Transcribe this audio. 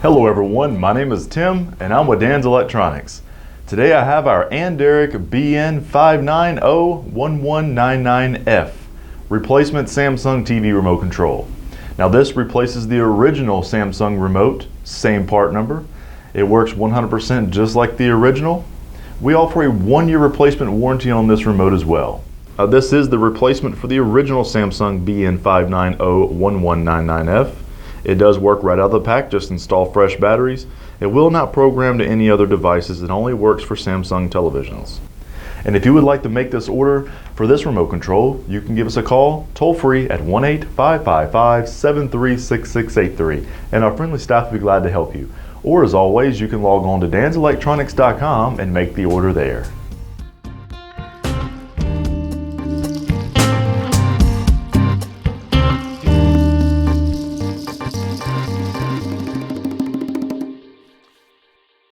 Hello everyone, my name is Tim and I'm with Dan's Electronics. Today I have our Anderic BN5901199F replacement Samsung TV remote control. Now this replaces the original Samsung remote, same part number. It works 100% just like the original. We offer a 1-year replacement warranty on this remote as well. This is the replacement for the original Samsung BN5901199F. It does work right out of the pack, just install fresh batteries. It will not program to any other devices, it only works for Samsung televisions. And if you would like to make this order for this remote control, you can give us a call toll free at 1-855-555-736683 and our friendly staff will be glad to help you. Or as always, you can log on to danselectronics.com and make the order there.